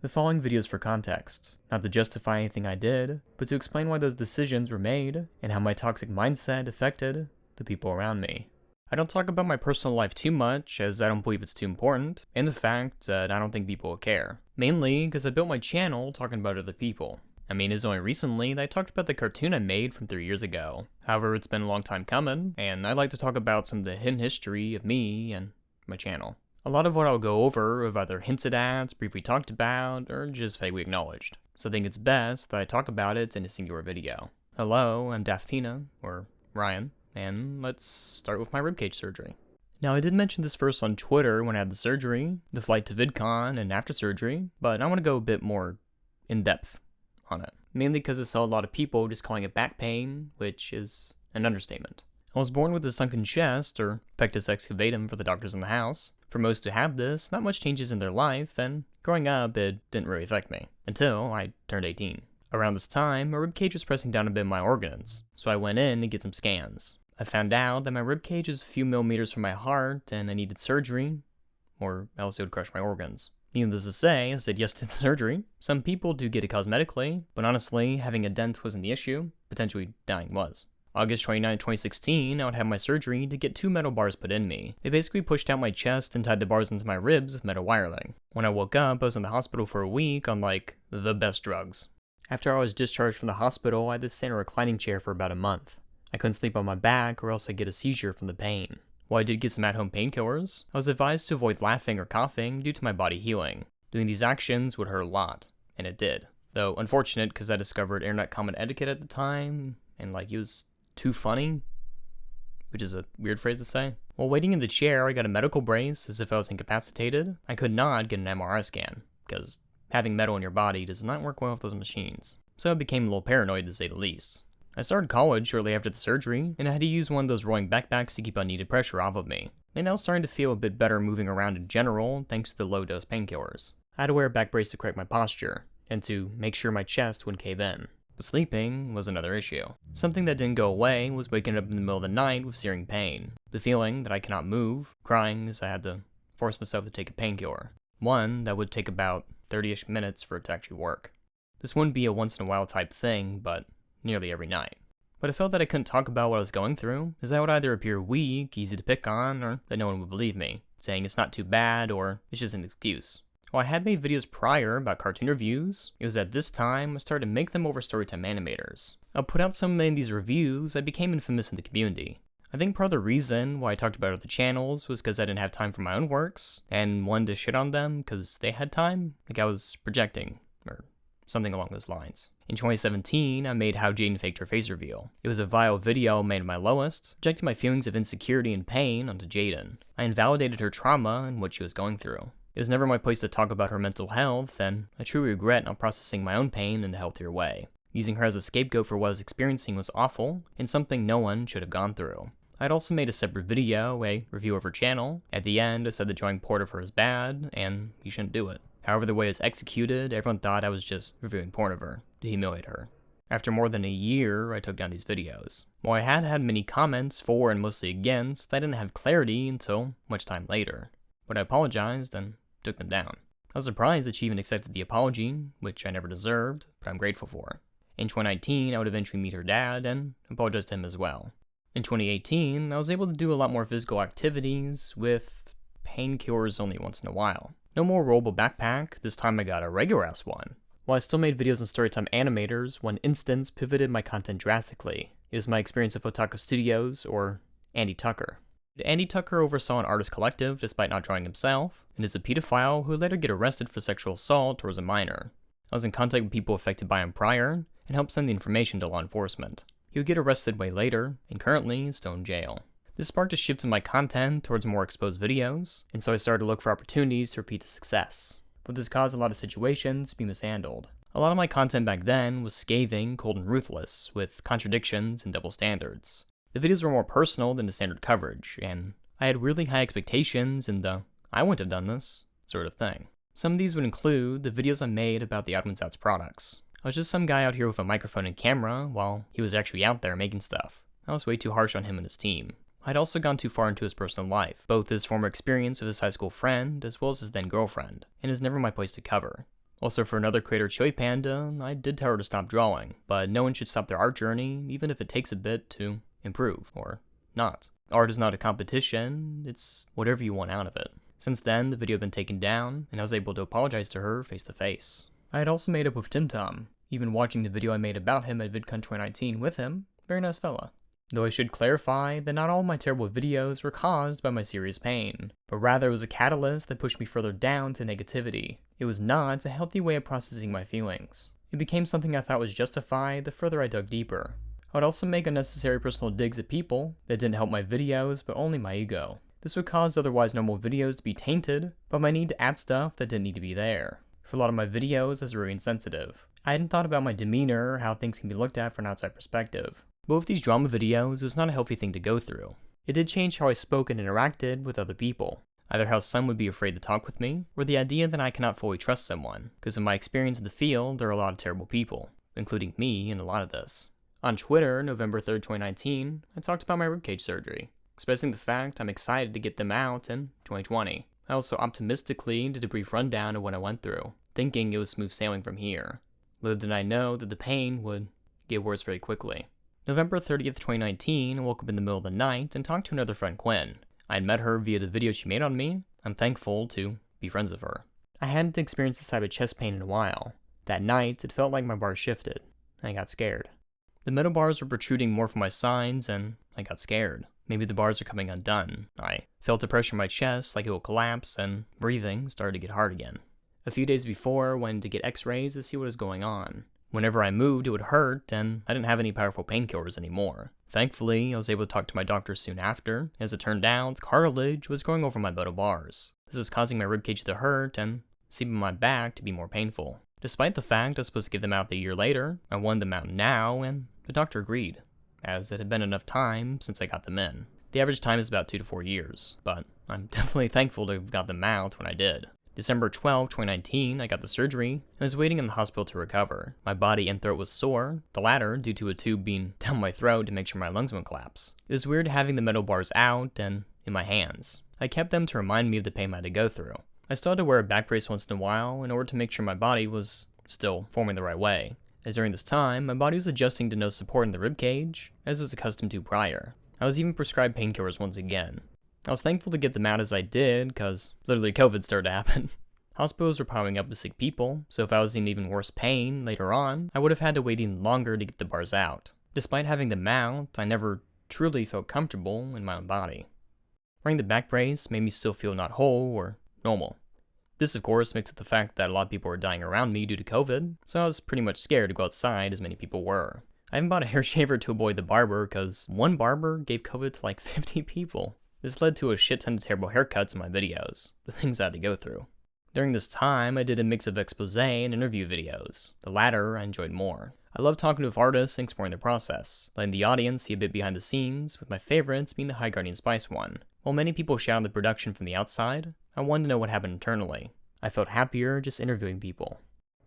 The following video is for context, not to justify anything I did, but to explain why those decisions were made and how my toxic mindset affected the people around me. I don't talk about my personal life too much, as I don't believe it's too important, and the fact that I don't think people will care. Mainly because I built my channel talking about other people. I mean, it's only recently that I talked about the cartoon I made from 3 years ago. However, it's been a long time coming, and I'd like to talk about some of the hidden history of me and my channel. A lot of what I'll go over have either hinted at, briefly talked about, or just vaguely acknowledged. So I think it's best that I talk about it in a singular video. Hello, I'm Daft Pina, or Ryan, and let's start with my ribcage surgery. Now, I did mention this first on Twitter when I had the surgery, the flight to VidCon, and after surgery, but I want to go a bit more in-depth on it. Mainly because I saw a lot of people just calling it back pain, which is an understatement. I was born with a sunken chest, or pectus excavatum for the doctors in the house. For most who have this, not much changes in their life, and growing up, it didn't really affect me, until I turned 18. Around this time, my ribcage was pressing down a bit on my organs, so I went in to get some scans. I found out that my ribcage is a few millimeters from my heart, and I needed surgery, or else it would crush my organs. Needless to say, I said yes to the surgery. Some people do get it cosmetically, but honestly, having a dent wasn't the issue, potentially dying was. August 29, 2016, I would have my surgery to get 2 metal bars put in me. They basically pushed out my chest and tied the bars into my ribs with metal wiring. When I woke up, I was in the hospital for a week on, the best drugs. After I was discharged from the hospital, I had to sit in a reclining chair for about a month. I couldn't sleep on my back or else I'd get a seizure from the pain. While I did get some at-home painkillers, I was advised to avoid laughing or coughing due to my body healing. Doing these actions would hurt a lot, and it did. Though unfortunate because I discovered internet common etiquette at the time, and it was too funny, which is a weird phrase to say. While waiting in the chair, I got a medical brace as if I was incapacitated. I could not get an MRI scan, because having metal in your body does not work well with those machines. So I became a little paranoid to say the least. I started college shortly after the surgery, and I had to use one of those rolling backpacks to keep unneeded pressure off of me. And I was starting to feel a bit better moving around in general, thanks to the low-dose painkillers. I had to wear a back brace to correct my posture, and to make sure my chest wouldn't cave in. But sleeping was another issue. Something that didn't go away was waking up in the middle of the night with searing pain. The feeling that I cannot move, crying as I had to force myself to take a painkiller. One that would take about 30-ish minutes for it to actually work. This wouldn't be a once-in-a-while type thing, but nearly every night. But I felt that I couldn't talk about what I was going through, as that would either appear weak, easy to pick on, or that no one would believe me, saying it's not too bad, or it's just an excuse. While I had made videos prior about cartoon reviews, it was at this time I started to make them over Storytime animators. I put out so many of these reviews, I became infamous in the community. I think part of the reason why I talked about other channels was because I didn't have time for my own works, and wanted to shit on them because they had time, like I was projecting, or something along those lines. In 2017, I made How Jaden Faked Her Face Reveal. It was a vile video made at my lowest, projecting my feelings of insecurity and pain onto Jaden. I invalidated her trauma and what she was going through. It was never my place to talk about her mental health, and I truly regret not processing my own pain in a healthier way. Using her as a scapegoat for what I was experiencing was awful, and something no one should have gone through. I'd also made a separate video, a review of her channel. At the end, I said the drawing porn of her is bad, and you shouldn't do it. However, the way it was executed, everyone thought I was just reviewing porn of her, to humiliate her. After more than a year, I took down these videos. While I had had many comments for and mostly against, I didn't have clarity until much time later. But I apologized and took them down. I was surprised that she even accepted the apology, which I never deserved, but I'm grateful for. In 2019, I would eventually meet her dad and apologize to him as well. In 2018, I was able to do a lot more physical activities with painkillers only once in a while. No more rollable backpack, this time I got a regular ass one. While I still made videos on Storytime animators, one instance pivoted my content drastically. It was my experience with Otaku Studios, or Andy Tucker. Andy Tucker oversaw an artist collective despite not drawing himself, and is a pedophile who would later get arrested for sexual assault towards a minor. I was in contact with people affected by him prior, and helped send the information to law enforcement. He would get arrested way later, and currently is still in jail. This sparked a shift in my content towards more exposed videos, and so I started to look for opportunities to repeat the success. But this caused a lot of situations to be mishandled. A lot of my content back then was scathing, cold, and ruthless, with contradictions and double standards. The videos were more personal than the standard coverage, and I had really high expectations in the I wouldn't have done this sort of thing. Some of these would include the videos I made about the Adwin's Outs products. I was just some guy out here with a microphone and camera, while he was actually out there making stuff. I was way too harsh on him and his team. I'd also gone too far into his personal life, both his former experience with his high school friend, as well as his then girlfriend, and is never my place to cover. Also, for another creator, Choi Panda, I did tell her to stop drawing, but no one should stop their art journey, even if it takes a bit to improve, or not. Art is not a competition, it's whatever you want out of it. Since then, the video had been taken down, and I was able to apologize to her face to face. I had also made up with Tim Tom, even watching the video I made about him at VidCon 2019 with him. Very nice fella. Though I should clarify that not all my terrible videos were caused by my serious pain, but rather it was a catalyst that pushed me further down to negativity. It was not a healthy way of processing my feelings. It became something I thought was justified the further I dug deeper. I would also make unnecessary personal digs at people that didn't help my videos, but only my ego. This would cause otherwise normal videos to be tainted by my need to add stuff that didn't need to be there. For a lot of my videos, I was very insensitive. I hadn't thought about my demeanor or how things can be looked at from an outside perspective. But with these drama videos, it was not a healthy thing to go through. It did change how I spoke and interacted with other people. Either how some would be afraid to talk with me, or the idea that I cannot fully trust someone, because of my experience in the field, there are a lot of terrible people, including me in a lot of this. On Twitter, November 3rd, 2019, I talked about my ribcage surgery, expressing the fact I'm excited to get them out in 2020. I also optimistically did a brief rundown of what I went through, thinking it was smooth sailing from here. Little did I know that the pain would get worse very quickly. November 30th, 2019, I woke up in the middle of the night and talked to another friend, Quinn. I had met her via the video she made on me. I'm thankful to be friends with her. I hadn't experienced this type of chest pain in a while. That night, it felt like my bars shifted. I got scared. The metal bars were protruding more from my sides, and I got scared. Maybe the bars are coming undone. I felt the pressure in my chest like it will collapse, and breathing started to get hard again. A few days before, I went to get x-rays to see what was going on. Whenever I moved, it would hurt, and I didn't have any powerful painkillers anymore. Thankfully, I was able to talk to my doctor soon after. As it turned out, cartilage was growing over my metal bars. This was causing my ribcage to hurt, and seeping my back to be more painful. Despite the fact I was supposed to get them out the year later, I wanted them out now, and the doctor agreed, as it had been enough time since I got them in. The average time is about 2 to 4 years, but I'm definitely thankful to have got them out when I did. December 12, 2019, I got the surgery, and was waiting in the hospital to recover. My body and throat was sore, the latter due to a tube being down my throat to make sure my lungs wouldn't collapse. It was weird having the metal bars out and in my hands. I kept them to remind me of the pain I had to go through. I still had to wear a back brace once in a while in order to make sure my body was still forming the right way, as during this time, my body was adjusting to no support in the ribcage, as was accustomed to prior. I was even prescribed painkillers once again. I was thankful to get them out as I did, cause literally COVID started to happen. Hospitals were piling up with sick people, so if I was in even worse pain later on, I would have had to wait even longer to get the bars out. Despite having them out, I never truly felt comfortable in my own body. Wearing the back brace made me still feel not whole or normal. This of course mixed with the fact that a lot of people were dying around me due to COVID, so I was pretty much scared to go outside as many people were. I even bought a hair shaver to avoid the barber because one barber gave COVID to like 50 people. This led to a shit ton of terrible haircuts in my videos, the things I had to go through. During this time, I did a mix of expose and interview videos. The latter I enjoyed more. I love talking with artists and exploring their process, letting the audience see a bit behind the scenes, with my favorites being the High Guardian Spice one. While many people shout on the production from the outside, I wanted to know what happened internally. I felt happier just interviewing people.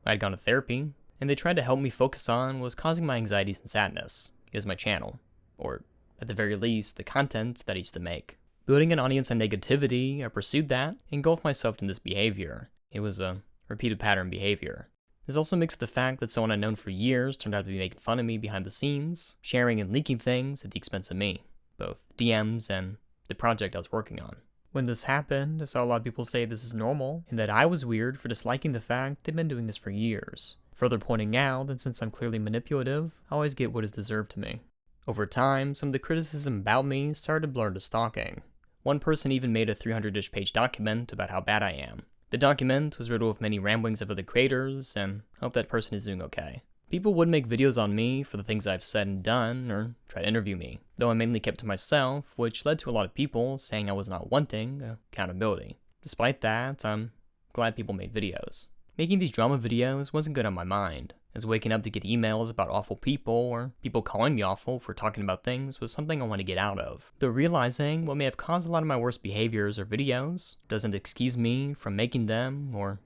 I had gone to therapy, and they tried to help me focus on what was causing my anxieties and sadness. It was my channel, or at the very least, the content that I used to make. Building an audience on negativity, I pursued that, and engulfed myself in this behavior. It was a repeated pattern behavior. This also mixed with the fact that someone I'd known for years turned out to be making fun of me behind the scenes, sharing and leaking things at the expense of me, both DMs and the project I was working on. When this happened, I saw a lot of people say this is normal, and that I was weird for disliking the fact they've been doing this for years, further pointing out that since I'm clearly manipulative, I always get what is deserved to me. Over time, some of the criticism about me started to blur into stalking. One person even made a 300-ish page document about how bad I am. The document was riddled with many ramblings of other creators, and I hope that person is doing okay. People would make videos on me for the things I've said and done, or try to interview me, though I mainly kept to myself, which led to a lot of people saying I was not wanting accountability. Despite that, I'm glad people made videos. Making these drama videos wasn't good on my mind, as waking up to get emails about awful people, or people calling me awful for talking about things, was something I want to get out of. Though realizing what may have caused a lot of my worst behaviors or videos doesn't excuse me from making them, or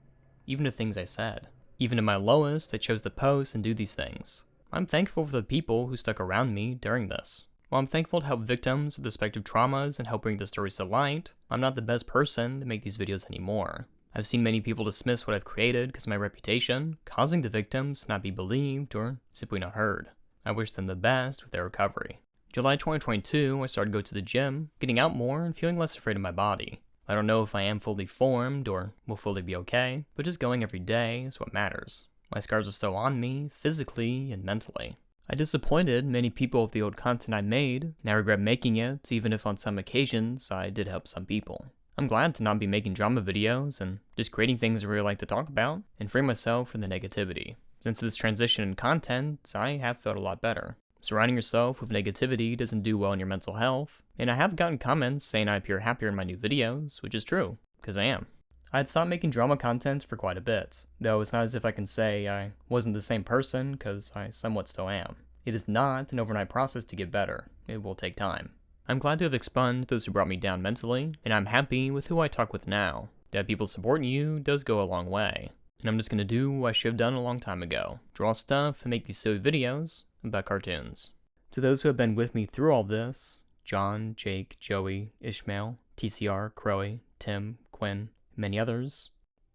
even the things I said. Even at my lowest, I chose to post and do these things. I'm thankful for the people who stuck around me during this. While I'm thankful to help victims with respective traumas and help bring the stories to light, I'm not the best person to make these videos anymore. I've seen many people dismiss what I've created because of my reputation, causing the victims to not be believed or simply not heard. I wish them the best with their recovery. July 2022, I started to go to the gym, getting out more and feeling less afraid of my body. I don't know if I am fully formed or will fully be okay, but just going every day is what matters. My scars are still on me, physically and mentally. I disappointed many people with the old content I made, and I regret making it, even if on some occasions I did help some people. I'm glad to not be making drama videos and just creating things I really like to talk about and free myself from the negativity. Since this transition in content, I have felt a lot better. Surrounding yourself with negativity doesn't do well in your mental health, and I have gotten comments saying I appear happier in my new videos, which is true, because I am. I had stopped making drama content for quite a bit, though it's not as if I can say I wasn't the same person, because I somewhat still am. It is not an overnight process to get better. It will take time. I'm glad to have expunged those who brought me down mentally, and I'm happy with who I talk with now. To have people supporting you does go a long way. And I'm just gonna do what I should have done a long time ago. Draw stuff and make these silly videos about cartoons. To those who have been with me through all this, John, Jake, Joey, Ishmael, TCR, Crowy, Tim, Quinn, and many others,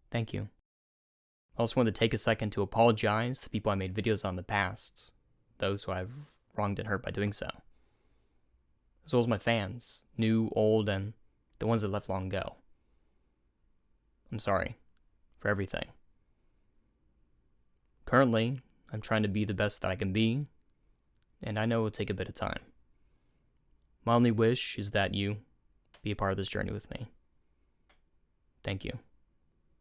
thank you. I also want to take a second to apologize to the people I made videos on in the past, those who I've wronged and hurt by doing so. As well as my fans, new, old, and the ones that left long ago. I'm sorry for everything. Currently, I'm trying to be the best that I can be, and I know it will take a bit of time. My only wish is that you be a part of this journey with me. Thank you.